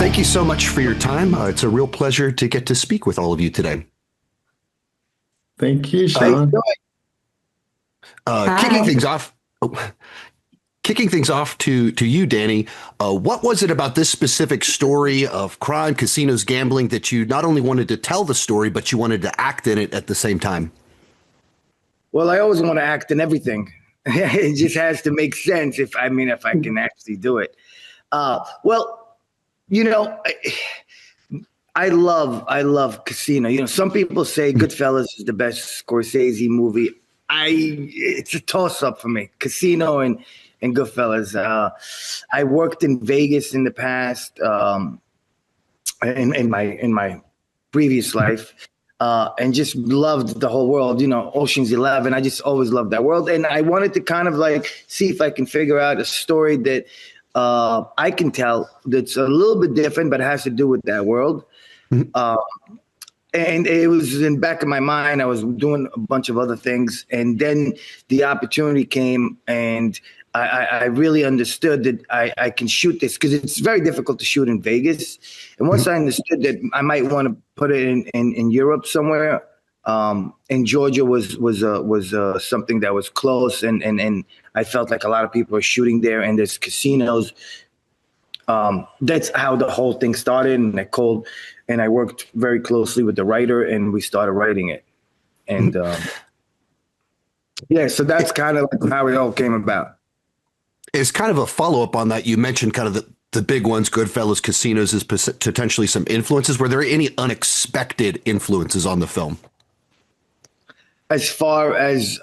thank you so much for your time. It's a real pleasure to get to speak with all of you today. Thank you, Sean. Kicking things off. Kicking things off to you, Danny, what was it about this specific story of crime, casinos, gambling that you not only wanted to tell the story, but you wanted to act in it at the same time? Well, I always want to act in everything. It just has to make sense if I can actually do it. Well, you know, I love Casino. You know, some people say Goodfellas is the best Scorsese movie. It's a toss up for me. Casino and Goodfellas. I worked in Vegas in the past, in my previous life, and just loved the whole world. You know, Ocean's 11. I just always loved that world, and I wanted to kind of like see if I can figure out a story that I can tell that's a little bit different, but has to do with that world. And it was in the back of my mind. I was doing a bunch of other things, and then the opportunity came, and I really understood that I can shoot this because it's very difficult to shoot in Vegas. And once I understood that I might want to put it in Europe somewhere, and Georgia was something that was close, and I felt like a lot of people are shooting there, and there's casinos. That's how the whole thing started, and I worked very closely with the writer, and we started writing it. And yeah, so that's kind of like how it all came about. As kind of a follow-up on that, you mentioned kind of the big ones, Goodfellas, casinos, as potentially some influences. Were there any unexpected influences on the film? As far as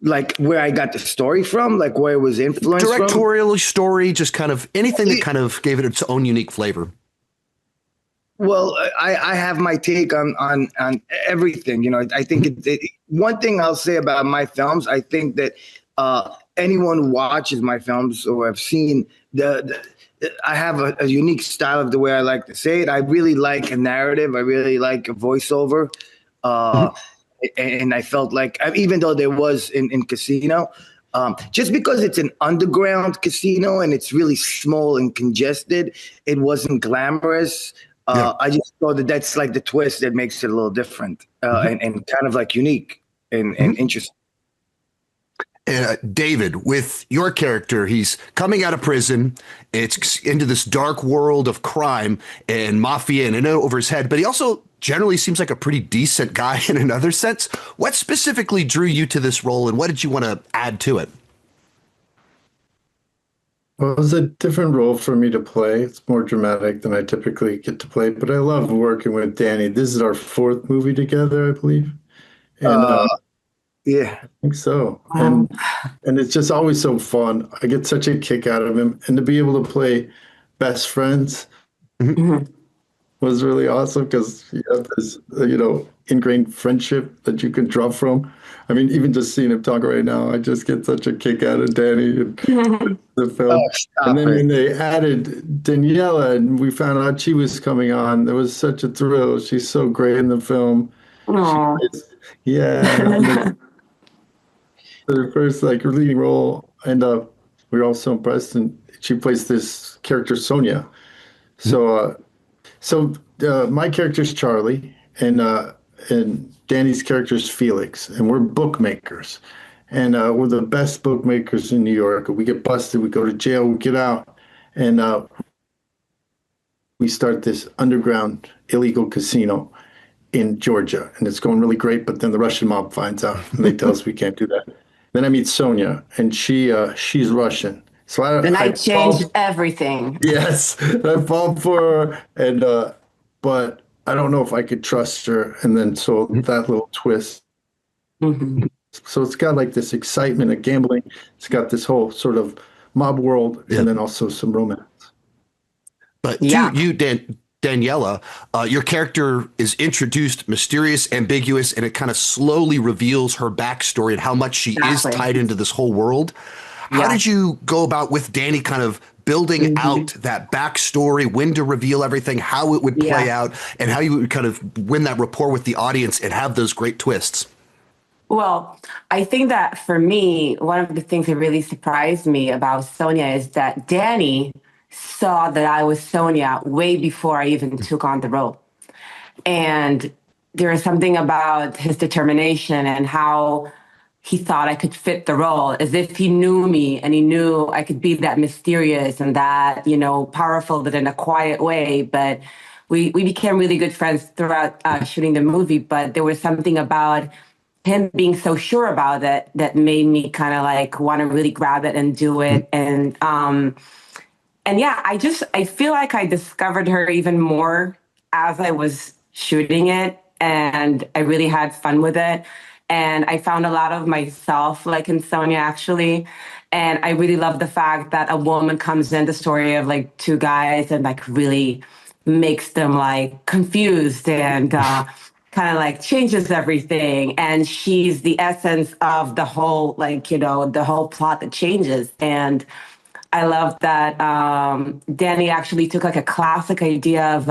like where I got the story from, like where it was influenced from? Directorial story, just kind of anything that kind of gave it its own unique flavor. Well, I have my take on everything. You know, I think one thing I'll say about my films, I think that anyone who watches my films or have seen I have a unique style of the way I like to say it. I really like a narrative. I really like a voiceover. And I felt like, even though there was in Casino, just because it's an underground casino and it's really small and congested, it wasn't glamorous. I just thought that's like the twist that makes it a little different and kind of like unique and interesting. David, with your character, he's coming out of prison. It's into this dark world of crime and mafia and in over his head, but he also generally seems like a pretty decent guy in another sense. What specifically drew you to this role, and what did you want to add to it? Well, it was a different role for me to play. It's more dramatic than I typically get to play, but I love working with Danny. This is our 4th movie together, I believe. And yeah, I think so. And it's just always so fun. I get such a kick out of him. And to be able to play best friends was really awesome because you have this, ingrained friendship that you can draw from. I mean, even just seeing him talk right now, I just get such a kick out of Danny and the film. And then when they added Daniella and we found out she was coming on, there was such a thrill. She's so great in the film. Yeah. Her first leading role, and we were all so impressed. And she plays this character Sonia. So my character's Charlie, and Danny's character's Felix, and we're bookmakers, and we're the best bookmakers in New York. We get busted, we go to jail, we get out, and we start this underground illegal casino in Georgia, and it's going really great. But then the Russian mob finds out, and they tell us we can't do that. Then I meet Sonia, and she's Russian. So I changed everything. Yes, I fall for her, and but I don't know if I could trust her. And then so that little twist. So it's got like this excitement of gambling. It's got this whole sort of mob world, and then also some romance. But you, Daniella, your character is introduced mysterious, ambiguous, and it kind of slowly reveals her backstory and how much she is tied into this whole world. How did you go about with Danny kind of building out that backstory, when to reveal everything, how it would play out, and how you would kind of win that rapport with the audience and have those great twists? Well, I think that for me, one of the things that really surprised me about Sonia is that Danny saw that I was Sonia way before I even took on the role. And there was something about his determination and how he thought I could fit the role, as if he knew me and he knew I could be that mysterious and that, powerful, but in a quiet way. But we became really good friends throughout shooting the movie. But there was something about him being so sure about it that made me kind of like want to really grab it and do it. And yeah, I feel like I discovered her even more as I was shooting it, and I really had fun with it. And I found a lot of myself, like in Sonia, actually. And I really love the fact that a woman comes in the story of like two guys and like really makes them like confused and kind of like changes everything. And she's the essence of the whole, like, the whole plot that changes. And I love that Danny actually took like a classic idea of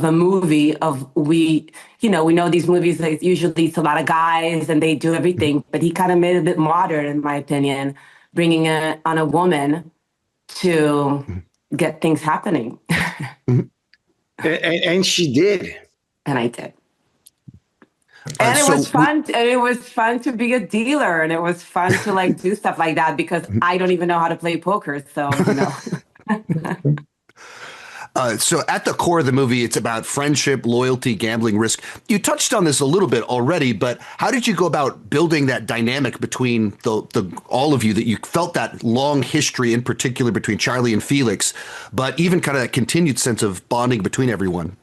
a movie of we know these movies, like usually it's a lot of guys and they do everything, but he kind of made it a bit modern, in my opinion, bringing it on a woman to get things happening. And she did. And I did. And it was fun. And it was fun to be a dealer, and it was fun to like do stuff like that because I don't even know how to play poker. So, So at the core of the movie, it's about friendship, loyalty, gambling, risk. You touched on this a little bit already, but how did you go about building that dynamic between the all of you, that you felt that long history in particular between Charlie and Felix, but even kind of that continued sense of bonding between everyone?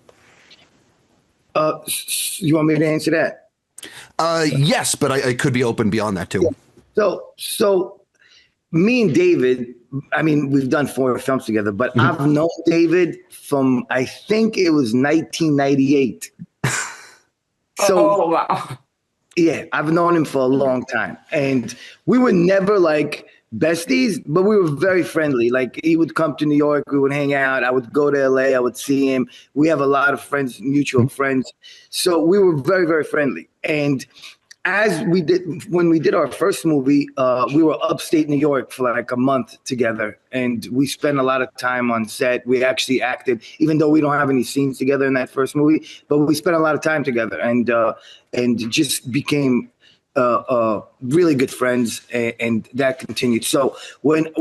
You want me to answer that? Yes, but I could be open beyond that too. Yeah. So me and David, I mean, we've done 4 films together, but I've known David from, I think it was 1998. So, wow. Yeah, I've known him for a long time. And we were never like besties, but we were very friendly. Like he would come to New York, we would hang out. I would go to LA, I would see him. We have a lot of friends, mutual friends. So we were very, very friendly. And when we did our first movie, we were upstate New York for like a month together, and we spent a lot of time on set. We actually acted, even though we don't have any scenes together in that first movie, but we spent a lot of time together, and just became really good friends, and that continued. So when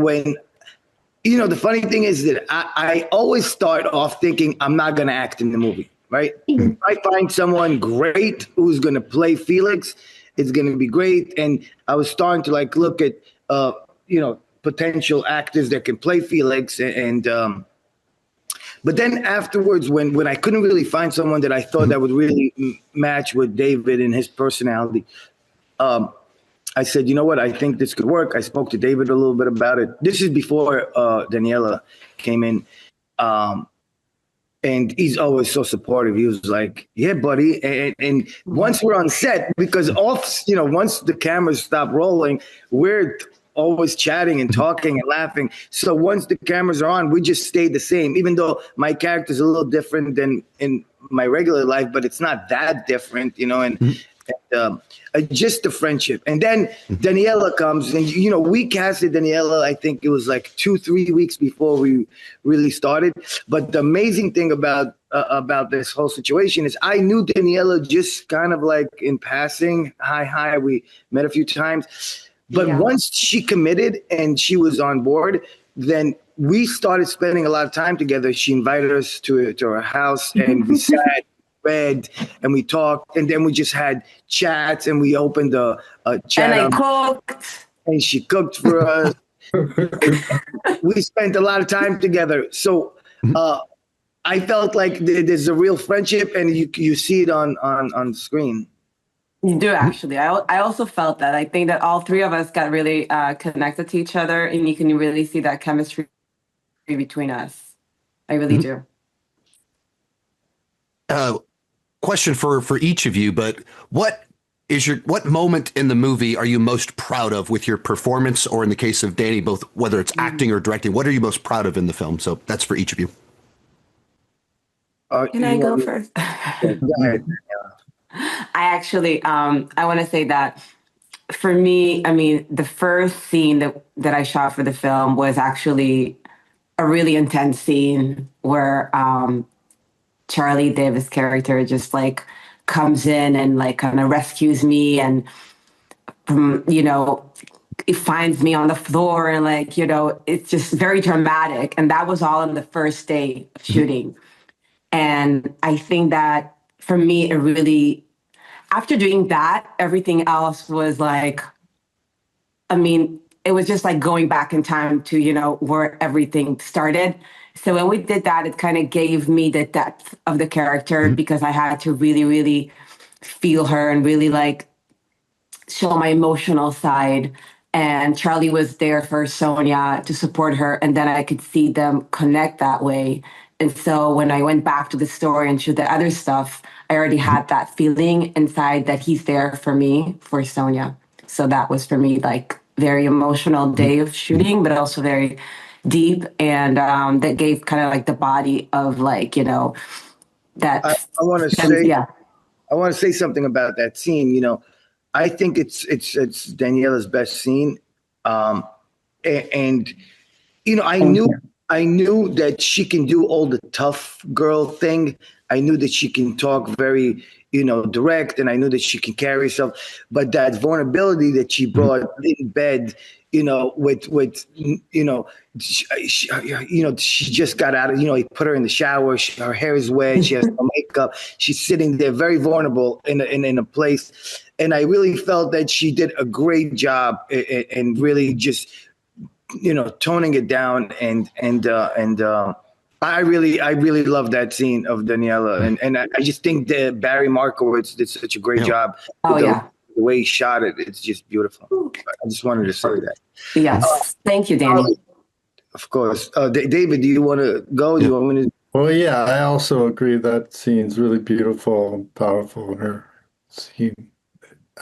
the funny thing is that I always start off thinking I'm not going to act in the movie, right? If I find someone great who's going to play Felix, it's going to be great. And I was starting to like look at, potential actors that can play Felix. But then afterwards, when I couldn't really find someone that I thought that would really match with David and his personality, I said, you know what? I think this could work. I spoke to David a little bit about it. This is before Daniella came in. And he's always so supportive. He was like, yeah, buddy. And once we're on set, because once the cameras stop rolling, we're always chatting and talking and laughing. So once the cameras are on, we just stay the same, even though my character's a little different than in my regular life, but it's not that different, just the friendship. And then Daniella comes, and we casted Daniella, I think it was like 2-3 weeks before we really started. But the amazing thing about this whole situation is I knew Daniella just kind of like in passing. Hi, we met a few times. But once she committed and she was on board, then we started spending a lot of time together. She invited us to her house, and we sat, read, and we talked, and then we just had chats, and we opened a chat. And I cooked. And she cooked for us. We spent a lot of time together. So I felt like there's a real friendship, and you see it on screen. You do, actually. I also felt that. I think that all 3 of us got really connected to each other, and you can really see that chemistry between us. I really do. Question for each of you, but what moment in the movie are you most proud of with your performance, or in the case of Danny, both whether it's acting or directing? What are you most proud of in the film? So that's for each of you. Can I go first? Go ahead. I actually, I want to say that for me, I mean, the first scene that I shot for the film was actually a really intense scene where Charlie Davis' character just like comes in and like kind of rescues me, and you know, it finds me on the floor, and like, you know, it's just very dramatic. And that was all on the first day of shooting. And I think that for me, it really, after doing that, everything else was like, I mean, it was just like going back in time to, you know, where everything started. So when we did that, it kind of gave me the depth of the character, because I had to really, really feel her and really like show my emotional side. And Charlie was there for Sonia to support her. And then I could see them connect that way. And so when I went back to the story and shoot the other stuff, I already had that feeling inside that he's there for me, for Sonia. So that was for me like very emotional day of shooting, but also very deep. And that gave kind of like the body of like, you know, that. I want to say, I want to say something about that scene. You know, I think it's Daniella's best scene, and you know, I knew that she can do all the tough girl thing. I knew that she can talk very, you know, direct, and I knew that she can carry herself. But that vulnerability that she brought in bed, you know, with you know, she just got out of, you know, he put her in the shower. Her hair is wet. She has no makeup. She's sitting there very vulnerable in a place. And I really felt that she did a great job and really just, you know, toning it down. And I really love that scene of Daniella. And I just think that Barry Markowitz did such a great job. The way he shot it, it's just beautiful. I just wanted to say that. Yes. Thank you, Danny. Of course. David, do you want to go? Do you want me to? Well, yeah, I also agree that scene's really beautiful and powerful, and her scene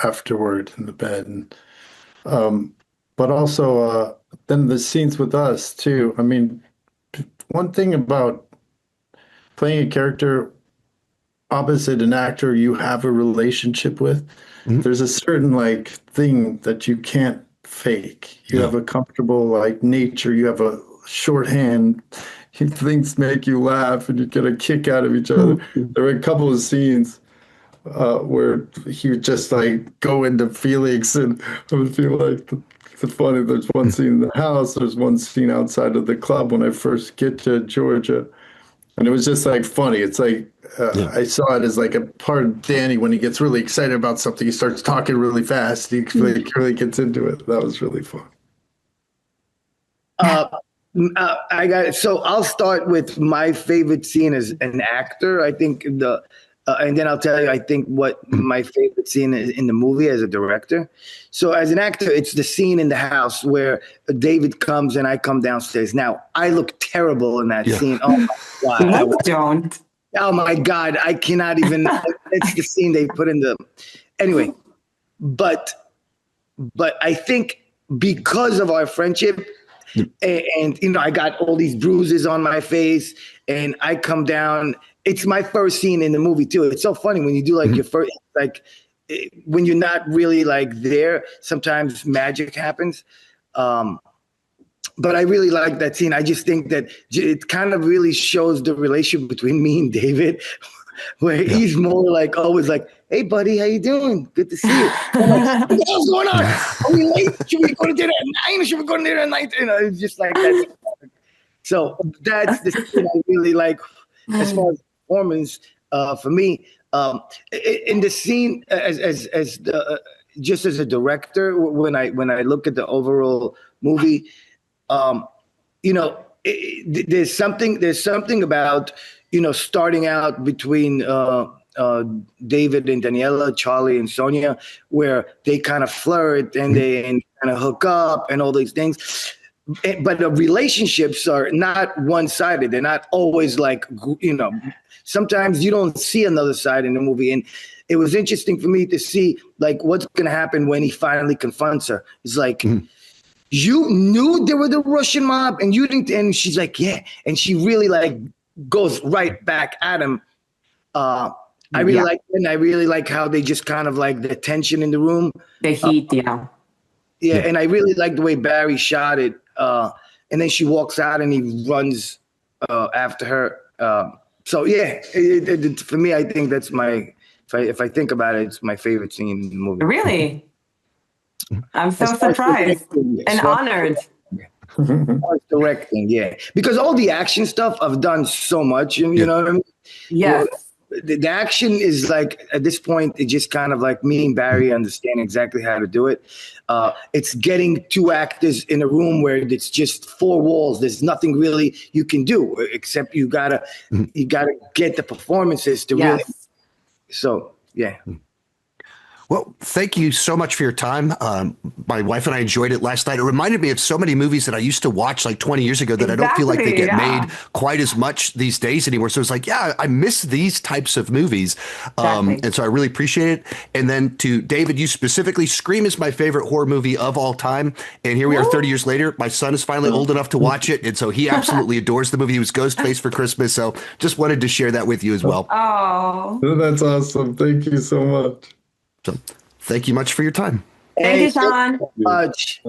afterward in the bed. And but also then the scenes with us too. I mean, one thing about playing a character opposite an actor you have a relationship with, there's a certain like thing that you can't fake. You have a comfortable like nature, you have a shorthand, things make you laugh and you get a kick out of each other. There were a couple of scenes where he would just like go into feelings, and I would feel like it's funny. There's one scene in the house, there's one scene outside of the club when I first get to Georgia, and it was just like funny. It's like I saw it as like a part of Danny when he gets really excited about something. He starts talking really fast. He really gets into it. That was really fun. I got it. So I'll start with my favorite scene as an actor. I think and then I'll tell you, I think what my favorite scene is in the movie as a director. So as an actor, it's the scene in the house where David comes and I come downstairs. Now, I look terrible in that scene. Oh, my God. No, don't. Oh, my God. I cannot even. It's the scene they put in the. Anyway, but I think because of our friendship, and you know, I got all these bruises on my face, and I come down. It's my first scene in the movie too. It's so funny when you do like your first, like when you're not really like there. Sometimes magic happens. But I really like that scene. I just think that it kind of really shows the relationship between me and David, where he's more like always like, "Hey, buddy, how you doing? Good to see you." Like, what's going on? Are we late? Should we go to dinner at 9? Should we go to dinner at 9? You know, it's just like that. So that's the scene I really like as far as performance for me. In the scene, just as a director, when I look at the overall movie, you know, there's something about, you know, starting out between David and Daniella, Charlie and Sonia, where they kind of flirt and they kind of hook up and all these things. But the relationships are not one-sided. They're not always like, you know, sometimes you don't see another side in the movie. And it was interesting for me to see like what's going to happen when he finally confronts her. It's like, you knew they were the Russian mob and you didn't. And she's like, yeah. And she really like goes right back at him. I really like it. And I really like how they just kind of like the tension in the room. The heat, Yeah. And I really like the way Barry shot it. and then she walks out and he runs after her. So yeah, for me, I think that's my. If I think about it, it's my favorite scene in the movie. Really? I'm so surprised and honored. Directing, yeah, because all the action stuff I've done so much, and you know what I mean. Yes. The action is like at this point, it's just kind of like me and Barry understand exactly how to do it. It's getting two actors in a room where it's just four walls. There's nothing really you can do except you gotta get the performances to really. So yeah. Well, thank you so much for your time. My wife and I enjoyed it last night. It reminded me of so many movies that I used to watch like 20 years ago that I don't feel like they get made quite as much these days anymore. So it's like, yeah, I miss these types of movies. And so I really appreciate it. And then to David, you specifically, Scream is my favorite horror movie of all time. And here we are 30 years later. My son is finally old enough to watch it. And so he absolutely adores the movie. He was Ghostface for Christmas. So just wanted to share that with you as well. Oh, that's awesome. Thank you so much. So thank you much for your time. Thank you, Sean. Much.